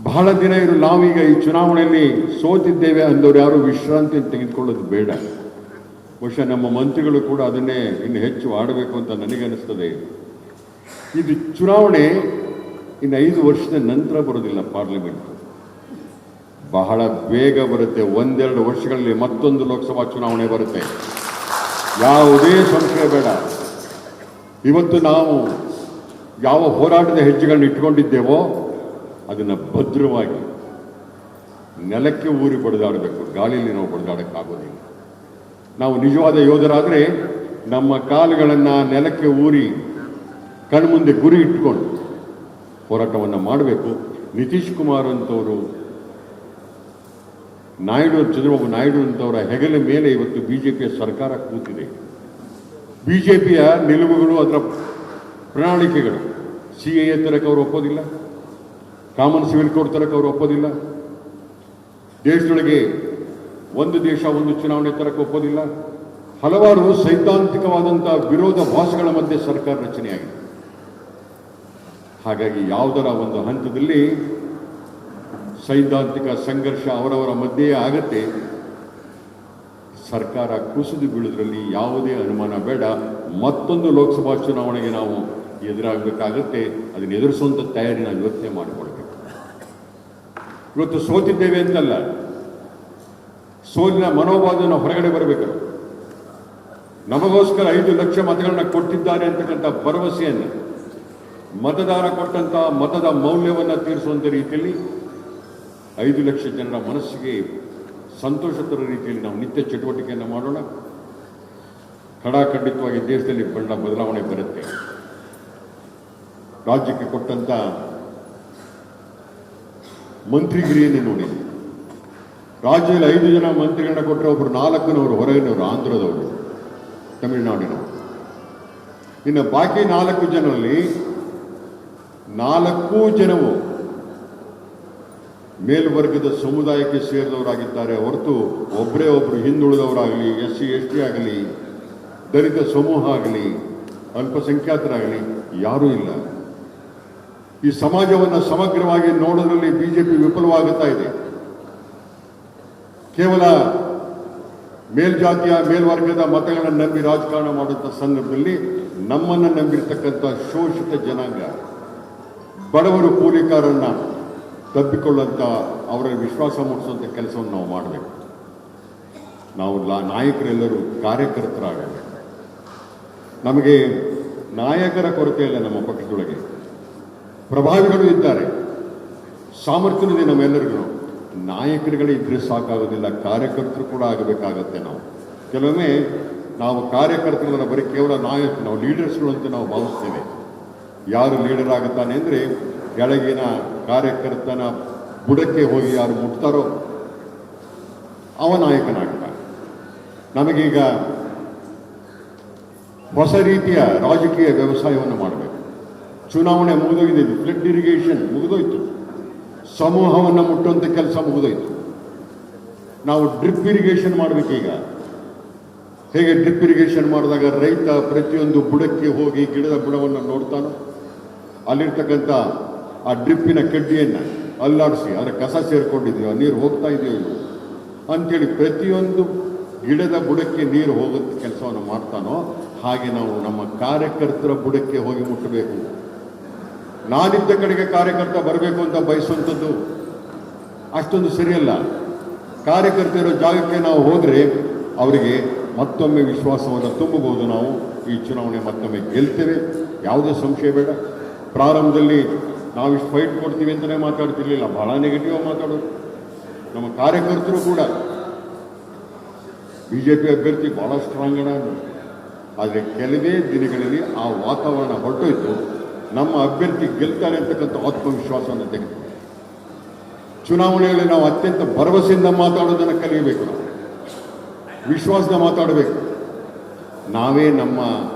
ಬಹಳ ದಿನ ಇರು ನಾವೀಗ ಈ ಚುನಾವಣೆಯಲ್ಲಿ ಸೋತಿದ್ದೇವೆ ಅಂದವರು ಯಾರು ವಿಶ್ರಾಂತಿ ತೆಗೆದುಕೊಳ್ಳೋದು ಬೇಡ. ಬಹುಶಃ ನಮ್ಮ ಮಂತ್ರಿಗಳು ಕೂಡ ಅದನ್ನೇ ಇನ್ನು ಹೆಚ್ಚು ಆಡಬೇಕು ಅಂತ ನನಗನ್ನಿಸ್ತದೆ. ಇದು ಚುನಾವಣೆ ಇನ್ನು 5 ವರ್ಷದ ನಂತರ ಬರೋದಿಲ್ಲ, ಪಾರ್ಲಿಮೆಂಟ್ ಬಹಳ ಬೇಗ ಬರುತ್ತೆ. 1-2 ವರ್ಷಗಳಲ್ಲಿ ಮತ್ತೊಂದು ಲೋಕಸಭಾ ಚುನಾವಣೆ ಬರುತ್ತೆ, ಯಾವುದೇ ಸಂಶಯ ಬೇಡ. ಇವತ್ತು ನಾವು ಯಾವ ಹೋರಾಟದ ಹೆಜ್ಜೆಗಳನ್ನ ಇಟ್ಕೊಂಡಿದ್ದೇವೋ ಅದನ್ನು ಭದ್ರವಾಗಿ ನೆಲಕ್ಕೆ ಊರಿ ಬಡಿದಾಡಬೇಕು. ಗಾಳಿಯಲ್ಲಿ ನಾವು ಬಡಿದಾಡಕ್ಕಾಗೋದಿಲ್ಲ. ನಾವು ನಿಜವಾದ ಯೋಧರಾದರೆ ನಮ್ಮ ಕಾಲುಗಳನ್ನು ನೆಲಕ್ಕೆ ಊರಿ ಕಣ್ಮುಂದೆ ಗುರಿ ಇಟ್ಕೊಂಡು ಹೋರಾಟವನ್ನು ಮಾಡಬೇಕು. ನಿತೀಶ್ ಕುಮಾರ್ ಅಂತವರು, ಚಂದ್ರಬಾಬು ನಾಯ್ಡು ಅಂತವರ ಹೆಗಲ ಮೇಲೆ ಇವತ್ತು ಬಿಜೆಪಿಯ ಸರ್ಕಾರ ಕೂತಿದೆ. ಬಿಜೆಪಿಯ ನಿಲುವುಗಳು, ಅದರ ಪ್ರಣಾಳಿಕೆಗಳು CAA ತರಕ್ಕೆ ಅವರು ಒಪ್ಪೋದಿಲ್ಲ, ಕಾಮನ್ ಸಿವಿಲ್ ಕೋಡ್ ತರಕ್ಕೆ ಅವರು ಒಪ್ಪೋದಿಲ್ಲ, ದೇಶದೊಳಗೆ ಒಂದು ದೇಶ ಒಂದು ಚುನಾವಣೆ ತರಕ್ಕೆ ಒಪ್ಪೋದಿಲ್ಲ. ಹಲವಾರು ಸೈದ್ಧಾಂತಿಕವಾದಂಥ ವಿರೋಧ ಭಾಷೆಗಳ ಮಧ್ಯೆ ಸರ್ಕಾರ ರಚನೆಯಾಗಿದೆ. ಹಾಗಾಗಿ ಯಾವುದರ ಒಂದು ಹಂತದಲ್ಲಿ ಸೈದ್ಧಾಂತಿಕ ಸಂಘರ್ಷ ಅವರವರ ಮಧ್ಯೆಯೇ ಆಗತ್ತೆ. ಸರ್ಕಾರ ಕುಸಿದು ಬೀಳೋದ್ರಲ್ಲಿ ಯಾವುದೇ ಅನುಮಾನ ಬೇಡ. ಮತ್ತೊಂದು ಲೋಕಸಭಾ ಚುನಾವಣೆಗೆ ನಾವು ಎದುರಾಗಬೇಕಾಗತ್ತೆ. ಅದನ್ನು ಎದುರಿಸುವಂಥ ತಯಾರಿ ನಾವು ಯೋಚನೆ ಮಾಡಿಕೊಳ್ಬೇಕು. ಇವತ್ತು ಸೋತಿದ್ದೇವೆ ಅಂತಲ್ಲ, ಸೋಲಿನ ಮನೋಭಾವವನ್ನು ಹೊರಗಡೆ ಬರಬೇಕು. ನಮಗೋಸ್ಕರ 5 ಲಕ್ಷ ಮತಗಳನ್ನ ಕೊಟ್ಟಿದ್ದಾರೆ ಅಂತಕ್ಕಂಥ ಭರವಸೆಯನ್ನು, ಮತದಾರ ಕೊಟ್ಟಂಥ ಮತದ ಮೌಲ್ಯವನ್ನು ತೀರಿಸುವಂಥ ರೀತಿಯಲ್ಲಿ 5 ಲಕ್ಷ ಜನರ ಮನಸ್ಸಿಗೆ ಸಂತೋಷ ತರೋ ರೀತಿಯಲ್ಲಿ ನಾವು ನಿತ್ಯ ಚಟುವಟಿಕೆಯನ್ನು ಮಾಡೋಣ. ಖಡಾಖಂಡಿತವಾಗಿ ದೇಶದಲ್ಲಿ ಬದಲಾವಣೆ ಬರುತ್ತೆ. ರಾಜ್ಯಕ್ಕೆ ಕೊಟ್ಟಂಥ ಮಂತ್ರಿಗಿರಿಯನ್ನು ನೋಡಿ, ರಾಜ್ಯದಲ್ಲಿ 5 ಜನ ಮಂತ್ರಿಗಳನ್ನ ಕೊಟ್ಟರೆ ಒಬ್ಬರು 4ನವರು ಹೊರಗಿನವರು, ಆಂಧ್ರದವರು, ತಮಿಳುನಾಡಿನವರು. ಇನ್ನು ಬಾಕಿ 4 ಜನರಲ್ಲಿ 4 ಜನವು ಮೇಲ್ವರ್ಗದ ಸಮುದಾಯಕ್ಕೆ ಸೇರಿದವರಾಗಿದ್ದಾರೆ ಹೊರತು ಒಬ್ಬರೇ ಒಬ್ಬರು ಹಿಂದುಳಿದವರಾಗಲಿ, SC ST ಆಗಲಿ, ದಲಿತ ಸಮೂಹ ಆಗಲಿ, ಅಲ್ಪಸಂಖ್ಯಾತರಾಗಲಿ ಯಾರೂ ಇಲ್ಲ. ಈ ಸಮಾಜವನ್ನು ಸಮಗ್ರವಾಗಿ ನೋಡೋದ್ರಲ್ಲಿ ಬಿಜೆಪಿ ವಿಫಲವಾಗುತ್ತಾ ಇದೆ. ಕೇವಲ ಮೇಲ್ಜಾತಿಯ ಮೇಲ್ವರ್ಗದ ಮತಗಳನ್ನು ನಂಬಿ ರಾಜಕಾರಣ ಮಾಡುವಂಥ ಸಂದರ್ಭದಲ್ಲಿ ನಮ್ಮನ್ನು ನಂಬಿರ್ತಕ್ಕಂಥ ಶೋಷಿತ ಜನಾಂಗ, ಬಡವರು, ಕೂಲಿಕಾರನ್ನ ತಬ್ಬಿಕೊಳ್ಳುವಂಥ ಅವರ ವಿಶ್ವಾಸ ಮೂಡಿಸುವಂಥ ಕೆಲಸವನ್ನು ನಾವು ಮಾಡಬೇಕು. ನಾವು ನಾಯಕರೆಲ್ಲರೂ ಕಾರ್ಯಕರ್ತರಾಗಬೇಕು. ನಮಗೆ ನಾಯಕರ ಕೊರತೆ ಇಲ್ಲ. ನಮ್ಮ ಪಕ್ಷದೊಳಗೆ ಪ್ರಭಾವಿಗಳು ಇದ್ದಾರೆ, ಸಾಮರ್ಥ್ಯವಿದೆ ನಮ್ಮೆಲ್ಲರಿಗೂ. ನಾಯಕರುಗಳೇ ಇದ್ರೆ ಸಾಕಾಗೋದಿಲ್ಲ, ಕಾರ್ಯಕರ್ತರು ಕೂಡ ಆಗಬೇಕಾಗತ್ತೆ. ಕೆಲವೊಮ್ಮೆ ನಾವು ಕಾರ್ಯಕರ್ತರನ್ನ ಬರೀ ಕೇವಲ ನಾವು ಲೀಡರ್ಸ್ಗಳು ಅಂತ ನಾವು ಭಾವಿಸ್ತೇವೆ. ಯಾರು ಲೀಡರ್ ಆಗುತ್ತಾನೆ ಅಂದರೆ ಕೆಳಗಿನ ಕಾರ್ಯಕರ್ತನ ಬುಡಕ್ಕೆ ಹೋಗಿ ಯಾರು ಮುಟ್ತಾರೋ ಅವ ನಾಯಕನಾಗ್ತಾನೆ. ನಮಗೀಗ ಹೊಸ ರೀತಿಯ ರಾಜಕೀಯ ವ್ಯವಸಾಯವನ್ನು ಮಾಡಬೇಕು. ಚುನಾವಣೆ ಮುಗಿದೋಗಿದೆ, ಫ್ಲಡ್ ಇರಿಗೇಷನ್ ಮುಗಿದೋಯ್ತು, ಸಮೂಹವನ್ನು ಮುಟ್ಟುವಂಥ ಕೆಲಸ ಮುಗಿದೋಯ್ತು. ನಾವು ಡ್ರಿಪ್ ಇರಿಗೇಷನ್ ಮಾಡಬೇಕೀಗ. ಹೇಗೆ ಡ್ರಿಪ್ ಇರಿಗೇಷನ್ ಮಾಡಿದಾಗ ರೈತ ಪ್ರತಿಯೊಂದು ಬುಡಕ್ಕೆ ಹೋಗಿ ಗಿಡದ ಬುಡವನ್ನು ನೋಡ್ತಾನೋ, ಅಲ್ಲಿರ್ತಕ್ಕಂಥ ಆ ಡ್ರಿಪ್ಪಿನ ಕಡ್ಡಿಯನ್ನು ಅಲ್ಲಾಡಿಸಿ ಅದರ ಕಸ ಸೇರ್ಕೊಂಡಿದೆಯೋ, ನೀರು ಹೋಗ್ತಾ ಇದೆಯೋ ಇಲ್ಲೋ ಅಂಥೇಳಿ ಪ್ರತಿಯೊಂದು ಗಿಡದ ಬುಡಕ್ಕೆ ನೀರು ಹೋಗುತ್ತೆ ಕೆಲಸವನ್ನು ಮಾಡ್ತಾನೋ, ಹಾಗೆ ನಾವು ನಮ್ಮ ಕಾರ್ಯಕರ್ತರ ಬುಡಕ್ಕೆ ಹೋಗಿ ಮುಟ್ಟಬೇಕು. ನಾನಿದ್ದ ಕಡೆಗೆ ಕಾರ್ಯಕರ್ತ ಬರಬೇಕು ಅಂತ ಬಯಸುವಂಥದ್ದು ಅಷ್ಟೊಂದು ಸರಿಯಲ್ಲ. ಕಾರ್ಯಕರ್ತರು ಜಾಗಕ್ಕೆ ನಾವು ಹೋದರೆ ಅವರಿಗೆ ಮತ್ತೊಮ್ಮೆ ವಿಶ್ವಾಸವನ್ನು ತುಂಬಬಹುದು. ನಾವು ಈ ಚುನಾವಣೆ ಮತ್ತೊಮ್ಮೆ ಗೆಲ್ತೇವೆ, ಯಾವುದೇ ಸಂಶಯ ಬೇಡ. ಪ್ರಾರಂಭದಲ್ಲಿ ನಾವಿಷ್ಟು ಫೈಟ್ ಕೊಡ್ತೀವಿ ಅಂತಲೇ ಮಾತಾಡ್ತಿರ್ಲಿಲ್ಲ, ಬಹಳ ನೆಗೆಟಿವ್ ಮಾತಾಡೋದು. ನಮ್ಮ ಕಾರ್ಯಕರ್ತರು ಕೂಡ ಬಿಜೆಪಿ ಅಭ್ಯರ್ಥಿ ಬಹಳ ಸ್ಟ್ರಾಂಗ್ ಅಣ್ಣ, ಆದರೆ ಕೆಲವೇ ದಿನಗಳಲ್ಲಿ ಆ ವಾತಾವರಣ ಹೊರಟೋಯ್ತು. ನಮ್ಮ ಅಭ್ಯರ್ಥಿ ಗೆಲ್ತಾರೆ ಅಂತಕ್ಕಂಥ ಆತ್ಮವಿಶ್ವಾಸವನ್ನು ತೆಗೆದು ಚುನಾವಣೆಯಲ್ಲಿ ನಾವು ಅತ್ಯಂತ ಭರವಸೆಯಿಂದ ಮಾತಾಡೋದನ್ನು ಕಲಿಯಬೇಕು. ನಾವು ವಿಶ್ವಾಸದ ಮಾತಾಡಬೇಕು. ನಾವೇ ನಮ್ಮ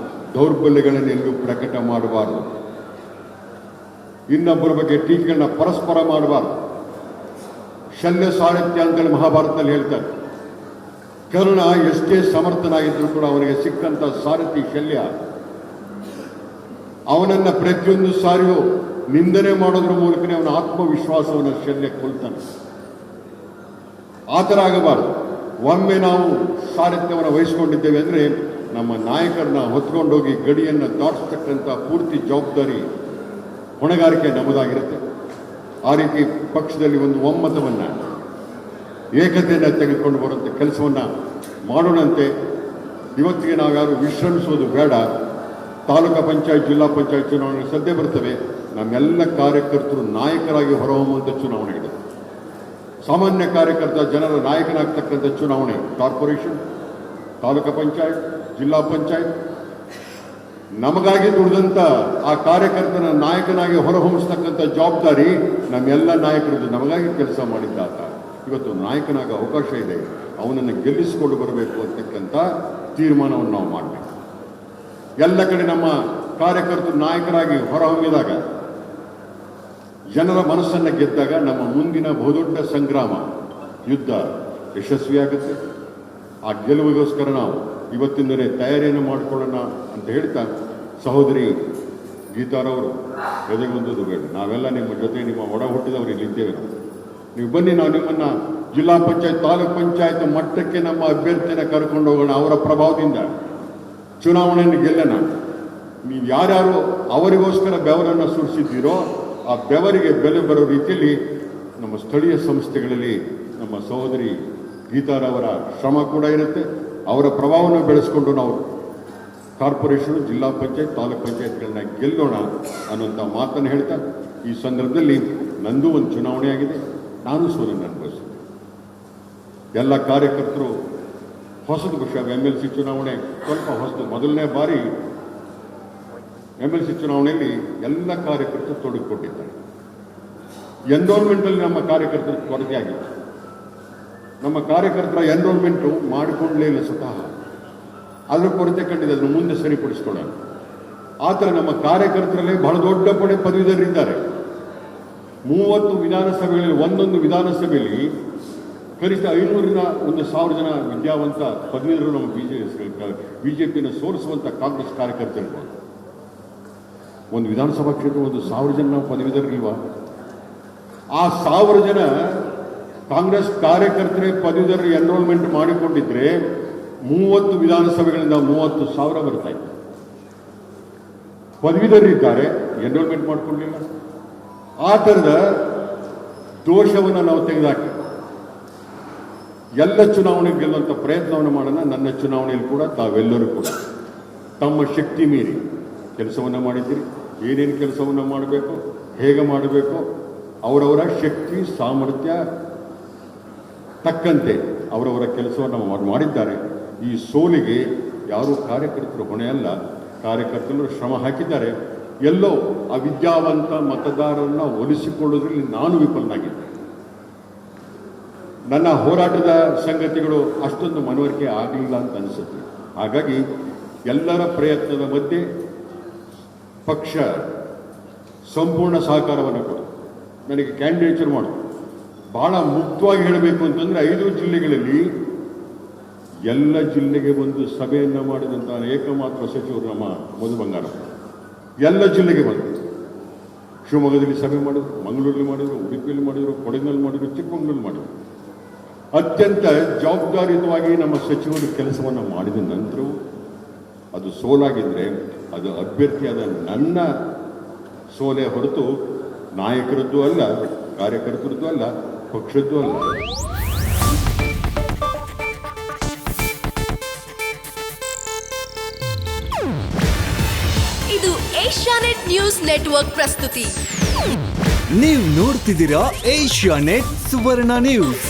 ದೌರ್ಬಲ್ಯಗಳನ್ನೆಲ್ಲೂ ಪ್ರಕಟ ಮಾಡಬಾರ್ದು. ಇನ್ನೊಬ್ಬರ ಬಗ್ಗೆ ಟೀಕೆಗಳನ್ನ ಪರಸ್ಪರ ಮಾಡಬಾರ್ದು. ಶಲ್ಯ ಸಾರಥ್ಯ ಅಂತೇಳಿ ಮಹಾಭಾರತದಲ್ಲಿ ಹೇಳ್ತಾರೆ. ಕರ್ಣ ಎಷ್ಟೇ ಸಮರ್ಥನಾಗಿದ್ದರೂ ಕೂಡ ಅವನಿಗೆ ಸಿಕ್ಕಂಥ ಸಾರಥಿ ಶಲ್ಯ, ಅವನನ್ನು ಪ್ರತಿಯೊಂದು ಸಾರಿಯೂ ನಿಂದನೆ ಮಾಡೋದ್ರ ಮೂಲಕನೇ ಅವನ ಆತ್ಮವಿಶ್ವಾಸವನ್ನು ಶಲ್ಯಕ್ಕೆ ಕೊಲ್ತಾನೆ. ಆ ಥರ ಆಗಬಾರ್ದು. ಒಮ್ಮೆ ನಾವು ಸಾರಥ್ಯವನ್ನು ವಹಿಸ್ಕೊಂಡಿದ್ದೇವೆ ಅಂದರೆ ನಮ್ಮ ನಾಯಕರನ್ನ ಹೊತ್ಕೊಂಡೋಗಿ ಗಡಿಯನ್ನು ದಾಟಿಸ್ತಕ್ಕಂಥ ಪೂರ್ತಿ ಜವಾಬ್ದಾರಿ ಹೊಣೆಗಾರಿಕೆ ನಮ್ಮದಾಗಿರುತ್ತೆ. ಆ ರೀತಿ ಪಕ್ಷದಲ್ಲಿ ಒಂದು ಒಮ್ಮತವನ್ನು, ಏಕತೆಯನ್ನು ತೆಗೆದುಕೊಂಡು ಬರುವಂಥ ಕೆಲಸವನ್ನು ಮಾಡೋಣಂತೆ. ಇವತ್ತಿಗೆ ನಾವು ಯಾರು ವಿಶ್ರಮಿಸೋದು ಬೇಡ. ತಾಲೂಕು ಪಂಚಾಯತ್, ಜಿಲ್ಲಾ ಪಂಚಾಯತ್ ಚುನಾವಣೆ ಸದ್ಯ ಬರ್ತವೆ. ನಮ್ಮೆಲ್ಲ ಕಾರ್ಯಕರ್ತರು ನಾಯಕರಾಗಿ ಹೊರಹೊಮ್ಮುವಂಥ ಚುನಾವಣೆ ಇದೆ. ಸಾಮಾನ್ಯ ಕಾರ್ಯಕರ್ತ, ಜನರ ನಾಯಕನಾಗ್ತಕ್ಕಂಥ ಚುನಾವಣೆ. ಕಾರ್ಪೊರೇಷನ್, ತಾಲೂಕು ಪಂಚಾಯತ್, ಜಿಲ್ಲಾ ಪಂಚಾಯತ್, ನಮಗಾಗಿ ದುಡಿದಂಥ ಆ ಕಾರ್ಯಕರ್ತನ ನಾಯಕನಾಗಿ ಹೊರಹೊಮ್ಮಿಸ್ತಕ್ಕಂಥ ಜವಾಬ್ದಾರಿ ನಮ್ಮೆಲ್ಲ ನಾಯಕರದ್ದು. ನಮಗಾಗಿ ಕೆಲಸ ಮಾಡಿದ್ದಾತ ಇವತ್ತು ನಾಯಕನಾಗ ಅವಕಾಶ ಇದೆ. ಅವನನ್ನು ಗೆಲ್ಲಿಸಿಕೊಂಡು ಬರಬೇಕು ಅಂತಕ್ಕಂಥ ತೀರ್ಮಾನವನ್ನು ನಾವು ಮಾಡಬೇಕು. ಎಲ್ಲ ಕಡೆ ನಮ್ಮ ಕಾರ್ಯಕರ್ತರು ನಾಯಕರಾಗಿ ಹೊರಹೊಮ್ಮಿದಾಗ, ಜನರ ಮನಸ್ಸನ್ನು ಗೆದ್ದಾಗ ನಮ್ಮ ಮುಂದಿನ ಬಹುದೊಡ್ಡ ಸಂಗ್ರಾಮ, ಯುದ್ಧ ಯಶಸ್ವಿಯಾಗುತ್ತೆ. ಆ ಗೆಲುವಿಗೋಸ್ಕರ ನಾವು ಇವತ್ತಿಂದಲೇ ತಯಾರಿಯನ್ನು ಮಾಡಿಕೊಳ್ಳೋಣ ಅಂತ ಹೇಳ್ತಾ, ಸಹೋದರಿ ಗೀತಾರವರು ಎದೆಗೊಂದು ಬೇಡ, ನಾವೆಲ್ಲ ನಿಮ್ಮ ಜೊತೆ, ನಿಮ್ಮ ಒಡ ಹುಟ್ಟಿದವರು ಇಲ್ಲಿದ್ದೇವೆ. ನೀವು ಬನ್ನಿ, ನಾವು ನಿಮ್ಮನ್ನು ಜಿಲ್ಲಾ ಪಂಚಾಯತ್, ತಾಲೂಕ್ ಪಂಚಾಯತ್ ಮಟ್ಟಕ್ಕೆ ನಮ್ಮ ಅಭ್ಯರ್ಥಿಯನ್ನು ಕರ್ಕೊಂಡು ಹೋಗೋಣ. ಅವರ ಪ್ರಭಾವದಿಂದ ಚುನಾವಣೆಯನ್ನು ಗೆಲ್ಲೋಣ. ನೀವು ಯಾರ್ಯಾರು ಅವರಿಗೋಸ್ಕರ ಬೆವರನ್ನು ಸುರಿಸಿದ್ದೀರೋ ಆ ಬೆವರಿಗೆ ಬೆಲೆ ಬರೋ ರೀತಿಯಲ್ಲಿ ನಮ್ಮ ಸ್ಥಳೀಯ ಸಂಸ್ಥೆಗಳಲ್ಲಿ ನಮ್ಮ ಸಹೋದರಿ ಗೀತಾರವರ ಶ್ರಮ ಕೂಡ ಇರುತ್ತೆ. ಅವರ ಪ್ರಭಾವವನ್ನು ಬೆಳೆಸ್ಕೊಂಡು ನಾವು ಕಾರ್ಪೊರೇಷನ್, ಜಿಲ್ಲಾ ಪಂಚಾಯತ್, ತಾಲೂಕ್ ಪಂಚಾಯತ್ಗಳನ್ನ ಗೆಲ್ಲೋಣ ಅನ್ನೋಂಥ ಮಾತನ್ನು ಹೇಳ್ತಾ, ಈ ಸಂದರ್ಭದಲ್ಲಿ ನಂದು ಒಂದು ಚುನಾವಣೆ ಆಗಿದೆ, ನಾನು ಸೋಲನ್ನು ಅನುಭವಿಸಿದೆ. ಎಲ್ಲ ಕಾರ್ಯಕರ್ತರು ಹೊಸದು ವಿಷಯ. MLC ಚುನಾವಣೆ ಸ್ವಲ್ಪ ಹೊಸದು. ಮೊದಲನೇ ಬಾರಿ MLC ಚುನಾವಣೆಯಲ್ಲಿ ಎಲ್ಲ ಕಾರ್ಯಕರ್ತರು ತೊಡಗಿಕೊಂಡಿದ್ದಾರೆ. ಎನ್ರೋಲ್ಮೆಂಟಲ್ಲಿ ನಮ್ಮ ಕಾರ್ಯಕರ್ತರ ಕೊರತೆ ಆಗಿತ್ತು. ನಮ್ಮ ಕಾರ್ಯಕರ್ತರ ಎನ್ರೋಲ್ಮೆಂಟು ಮಾಡಿಕೊಳ್ಳಲೇ ಇಲ್ಲ ಸ್ವತಃ. ಅದರ ಕೊರತೆ ಕಂಡಿದೆ, ಅದನ್ನು ಮುಂದೆ ಸರಿಪಡಿಸ್ಕೊಳ್ಳೋಣ. ಆ ಥರ ನಮ್ಮ ಕಾರ್ಯಕರ್ತರಲ್ಲೇ ಬಹಳ ದೊಡ್ಡ ಪದವೀಧರರಿದ್ದಾರೆ. 30 ವಿಧಾನಸಭೆಗಳಲ್ಲಿ, ಒಂದೊಂದು ವಿಧಾನಸಭೆಯಲ್ಲಿ ಕನಿಷ್ಠ 500ರಿಂದ 1,000 ಜನ ವಿದ್ಯಾವಂತ ಪದವೀಧರರು ನಮ್ಮ ಬಿಜೆಪಿಯನ್ನು ಸೋಲಿಸುವಂಥ ಕಾಂಗ್ರೆಸ್ ಕಾರ್ಯಕರ್ತರಿರ್ಬೋದು. ಒಂದು ವಿಧಾನಸಭಾ ಕ್ಷೇತ್ರ 1,000 ಜನ ನಾವು ಪದವೀಧರರಿಲ್ವಾ? ಆ 1000 ಜನ ಕಾಂಗ್ರೆಸ್ ಕಾರ್ಯಕರ್ತರೇ ಪದವೀಧರರು ಎನ್ರೋಲ್ಮೆಂಟ್ ಮಾಡಿಕೊಂಡಿದ್ರೆ 30 ವಿಧಾನಸಭೆಗಳಿಂದ 30,000 ಬರ್ತಾ ಇತ್ತು. ಪದವೀಧರರಿದ್ದಾರೆ, ಎನ್ರೋಲ್ಮೆಂಟ್ ಮಾಡಿಕೊಂಡಿಲ್ಲ. ಆ ಥರದ ದೋಷವನ್ನು ನಾವು ತೆಗೆದುಹಾಕಿ ಎಲ್ಲ ಚುನಾವಣೆಗೆ ಗೆಲ್ಲುವಂಥ ಪ್ರಯತ್ನವನ್ನು ಮಾಡೋಣ. ನನ್ನ ಚುನಾವಣೆಯಲ್ಲಿ ಕೂಡ ತಾವೆಲ್ಲರೂ ಕೂಡ ತಮ್ಮ ಶಕ್ತಿ ಮೀರಿ ಕೆಲಸವನ್ನು ಮಾಡಿದ್ದೀರಿ. ಏನೇನು ಕೆಲಸವನ್ನು ಮಾಡಬೇಕು, ಹೇಗೆ ಮಾಡಬೇಕು, ಅವರವರ ಶಕ್ತಿ ಸಾಮರ್ಥ್ಯ ತಕ್ಕಂತೆ ಅವರವರ ಕೆಲಸವನ್ನು ಮಾಡಿದ್ದಾರೆ. ಈ ಸೋಲಿಗೆ ಯಾರೂ ಕಾರ್ಯಕರ್ತರು ಹೊಣೆ ಅಲ್ಲ. ಕಾರ್ಯಕರ್ತರು ಶ್ರಮ ಹಾಕಿದ್ದಾರೆ. ಎಲ್ಲೋ ಆ ವಿದ್ಯಾವಂತ ಮತದಾರರನ್ನ ಒಲಿಸಿಕೊಳ್ಳೋದ್ರಲ್ಲಿ ನಾನು ವಿಫಲನಾಗಿದ್ದೆ. ನನ್ನ ಹೋರಾಟದ ಸಂಗತಿಗಳು ಅಷ್ಟೊಂದು ಮನವರಿಕೆ ಆಗಲಿಲ್ಲ ಅಂತ ಅನಿಸುತ್ತೆ. ಹಾಗಾಗಿ ಎಲ್ಲರ ಪ್ರಯತ್ನದ ಮಧ್ಯೆ ಪಕ್ಷ ಸಂಪೂರ್ಣ ಸಹಕಾರವನ್ನು ಕೊಡು. ನನಗೆ ಕ್ಯಾಂಡಿಡೇಚರ್ ಮಾಡು. ಬಹಳ ಮುಕ್ತವಾಗಿ ಹೇಳಬೇಕು ಅಂತಂದರೆ 5 ಜಿಲ್ಲೆಗಳಲ್ಲಿ ಎಲ್ಲ ಜಿಲ್ಲೆಗೆ ಒಂದು ಸಭೆಯನ್ನು ಮಾಡಿದಂಥ ಏಕಮಾತ್ರ ಸಚಿವರು ನಮ್ಮ ಮಧು ಬಂಗಾರಪ್ಪ. ಎಲ್ಲ ಜಿಲ್ಲೆಗೆ ಬಂದರು. ಶಿವಮೊಗ್ಗದಲ್ಲಿ ಸಭೆ ಮಾಡಿದ್ರು, ಮಂಗಳೂರಲ್ಲಿ ಮಾಡಿದರು, ಉಡುಪಿಯಲ್ಲಿ ಮಾಡಿದರು, ಕೊಡಗಿನಲ್ಲಿ ಮಾಡಿದರು, ಚಿಕ್ಕಮಗಳೂರಲ್ಲಿ ಮಾಡಿದರು. ಅತ್ಯಂತ ಜವಾಬ್ದಾರಿಯುತವಾಗಿ ನಮ್ಮ ಸಚಿವರು ಕೆಲಸವನ್ನು ಮಾಡಿದ ನಂತರವೂ ಅದು ಸೋಲಾಗಿದ್ದರೆ ಅದು ಅಭ್ಯರ್ಥಿಯಾದ ನನ್ನ ಸೋಲೆ ಹೊರತು ನಾಯಕರದ್ದು ಅಲ್ಲ, ಕಾರ್ಯಕರ್ತರದ್ದು ಅಲ್ಲ, ಪಕ್ಷದ್ದು ಅಲ್ಲ. ಇದು ಏಷ್ಯಾನೆಟ್ ನ್ಯೂಸ್ ನೆಟ್ವರ್ಕ್ ಪ್ರಸ್ತುತಿ. ನೀವು ನೋಡ್ತಿದ್ದೀರಾ ಏಷ್ಯಾನೆಟ್ ಸುವರ್ಣ ನ್ಯೂಸ್.